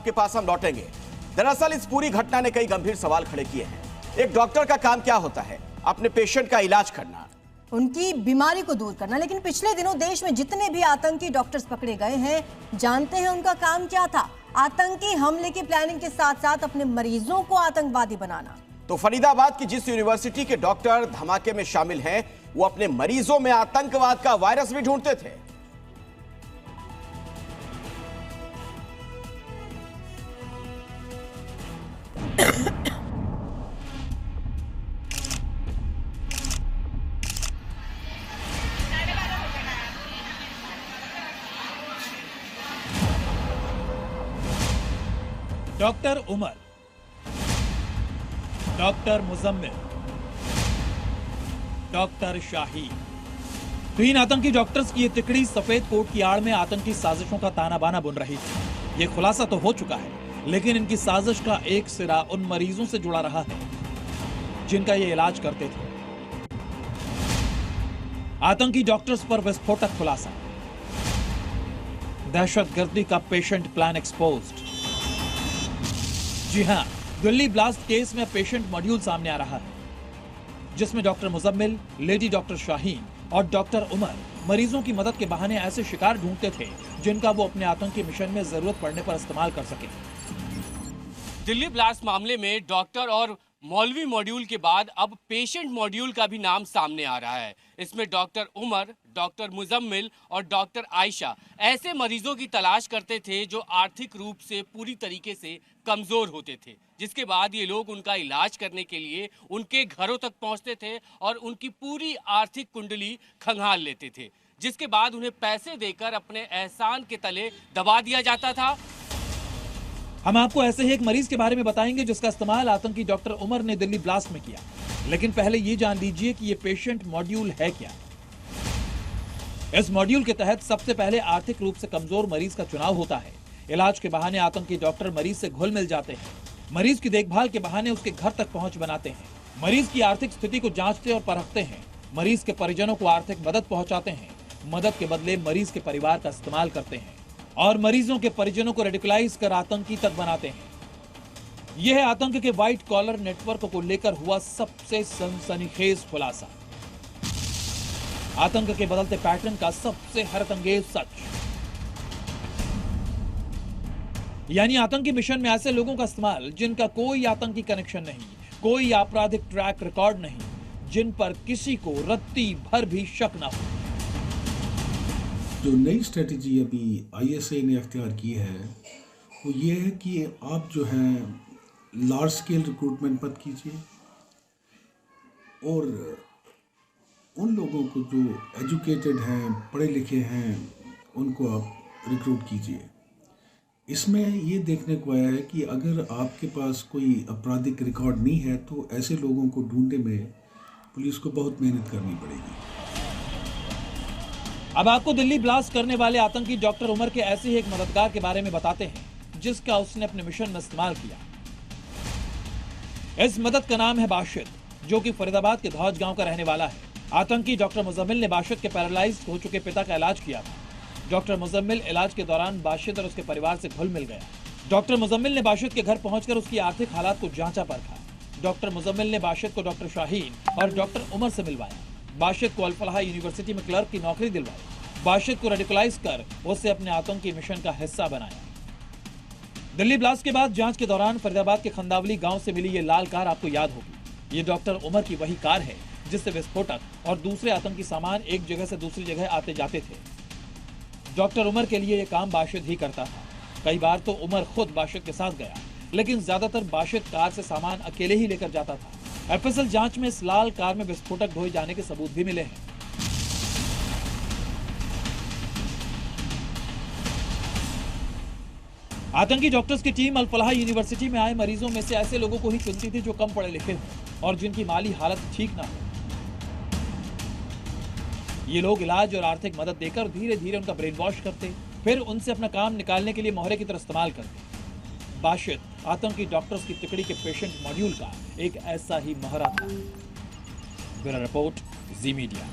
के पास हम लौटेंगे। दरअसल इस पूरी घटना ने कई गंभीर सवाल खड़े किए हैं। एक डॉक्टर का काम क्या होता है? अपने पेशेंट का इलाज करना, उनकी बीमारी को दूर करना। लेकिन पिछले दिनों देश में जितने भी आतंकी डॉक्टर्स पकड़े गए हैं, जानते हैं उनका काम क्या था? आतंकी हमले की प्लानिंग के साथ साथ अपने मरीजों को आतंकवादी बनाना। तो फरीदाबाद की जिस यूनिवर्सिटी के डॉक्टर धमाके में शामिल हैं, वो अपने मरीजों में आतंकवाद का वायरस भी ढूंढते थे। Doctor Umar, doctor Muzammil, doctor Shaheen, तीन आतंकी डॉक्टर्स की ये तिकड़ी सफेद कोट की आड़ में आतंकी साजिशों का ताना बाना बुन रही थी। ये खुलासा तो हो चुका है, लेकिन इनकी साजिश का एक सिरा उन मरीजों से जुड़ा रहा है जिनका ये इलाज करते थे। आतंकी डॉक्टर्स पर विस्फोटक खुलासा, दहशतगर्दी का पेशेंट प्लान एक्सपोज्ड। जी हां, दिल्ली ब्लास्ट केस में पेशेंट मॉड्यूल सामने आ रहा है, जिसमें doctor Muzammil, lady doctor Shaheen और डॉक्टर उमर मरीजों की मदद के बहाने ऐसे शिकार ढूंढते थे जिनका वो अपने आतंकी मिशन में जरूरत पड़ने पर इस्तेमाल कर सके। दिल्ली ब्लास्ट मामले में डॉक्टर और मौलवी मॉड्यूल के बाद अब पेशेंट मॉड्यूल का भी नाम सामने आ रहा है। इसमें डॉक्टर उमर, डॉक्टर मुजम्मिल और डॉक्टर आयशा ऐसे मरीजों की तलाश करते थे जो आर्थिक रूप से पूरी तरीके से कमजोर होते थे, जिसके बाद ये लोग उनका इलाज करने के लिए उनके घरों तक पहुंचते थे और उनकी पूरी आर्थिक कुंडली खंगाल लेते थे, जिसके बाद उन्हें पैसे देकर अपने एहसान के तले दबा दिया जाता था। हम आपको ऐसे ही एक मरीज के बारे में बताएंगे जिसका इस्तेमाल आतंकी डॉक्टर उमर ने दिल्ली ब्लास्ट में किया। लेकिन पहले ये जान लीजिए कि ये पेशेंट मॉड्यूल है क्या। इस मॉड्यूल के तहत सबसे पहले आर्थिक रूप से कमजोर मरीज का चुनाव होता है। इलाज के बहाने आतंकी डॉक्टर मरीज से घुल मिल जाते हैं, मरीज की देखभाल के बहाने उसके घर तक पहुंच बनाते हैं, मरीज की आर्थिक स्थिति को जांचते और परखते हैं, मरीज के परिजनों को आर्थिक मदद पहुंचाते हैं, मदद के बदले मरीज के परिवार का इस्तेमाल करते हैं और मरीजों के परिजनों को रेडिकलाइज कर आतंकी तक बनाते हैं। यह है आतंक के व्हाइट कॉलर नेटवर्क को लेकर हुआ सबसे सनसनीखेज खुलासा, आतंक के बदलते पैटर्न का सबसे हैरतअंगेज सच। यानी आतंकी मिशन में ऐसे लोगों का इस्तेमाल जिनका कोई आतंकी कनेक्शन नहीं, कोई आपराधिक ट्रैक रिकॉर्ड नहीं, जिन पर किसी को रत्ती भर भी शक ना हो। जो नई स्ट्रेटजी अभी आईएसए ने अख्तियार की है वो ये है कि आप जो है लार्ज स्केल रिक्रूटमेंट मत कीजिए और उन लोगों को जो एजुकेटेड हैं, पढ़े लिखे हैं, उनको आप रिक्रूट कीजिए। इसमें ये देखने को आया है कि अगर आपके पास कोई आपराधिक रिकॉर्ड नहीं है तो ऐसे लोगों को ढूंढने में पुलिस को बहुत मेहनत करनी पड़ेगी। अब आपको दिल्ली ब्लास्ट करने वाले आतंकी डॉक्टर उमर के ऐसे ही एक मददगार के बारे में बताते हैं जिसका उसने अपने मिशन में इस्तेमाल किया। इस मदद का नाम है बाशिद, जो कि फरीदाबाद के धौज गांव का रहने वाला है। आतंकी डॉक्टर मुजम्मिल ने बाशिद के पैरालाइज हो चुके पिता का इलाज किया था। डॉक्टर मुजम्मिल इलाज के दौरान बाशिद और उसके परिवार से घुल मिल गया। डॉक्टर मुजम्मिल ने बाशिद के घर पहुंचकर उसकी आर्थिक हालात को जांचा परखा। डॉक्टर मुजम्मिल ने बाशिद को डॉक्टर शाहीन और डॉक्टर उमर से मिलवाया। बाशिद को अल-फलाह यूनिवर्सिटी में क्लर्क की नौकरी दिलवाई। बाशिद को रेडिकलाइज कर उसे अपने आतंकी मिशन का हिस्सा बनाया। दिल्ली ब्लास्ट के बाद जांच के दौरान फरीदाबाद के खंदावली गांव से मिली ये लाल कार आपको याद होगी। ये डॉक्टर उमर की वही कार है जिससे विस्फोटक और दूसरे आतंकी सामान एक जगह से दूसरी जगह आते जाते थे। डॉक्टर उमर के लिए ये काम बाशिद ही करता था। कई बार तो उमर खुद बाशिद के साथ गया, लेकिन ज्यादातर बाशिद कार से सामान अकेले ही लेकर जाता था। एफएसएल जांच में इस लाल कार में विस्फोटक ढोए जाने के सबूत भी मिले हैं। आतंकी डॉक्टर्स की टीम अल-फलाह यूनिवर्सिटी में आए मरीजों में से ऐसे लोगों को ही चुनती थी जो कम पढ़े लिखे हों और जिनकी माली हालत ठीक ना हो। ये लोग इलाज और आर्थिक मदद देकर धीरे धीरे उनका ब्रेन वॉश करते, फिर उनसे अपना काम निकालने के लिए मोहरे की तरह इस्तेमाल करते। बाशिद आतंकी डॉक्टर्स की तिकड़ी के पेशेंट मॉड्यूल का एक ऐसा ही मोहरा था। ब्यूरो रिपोर्ट, जी मीडिया।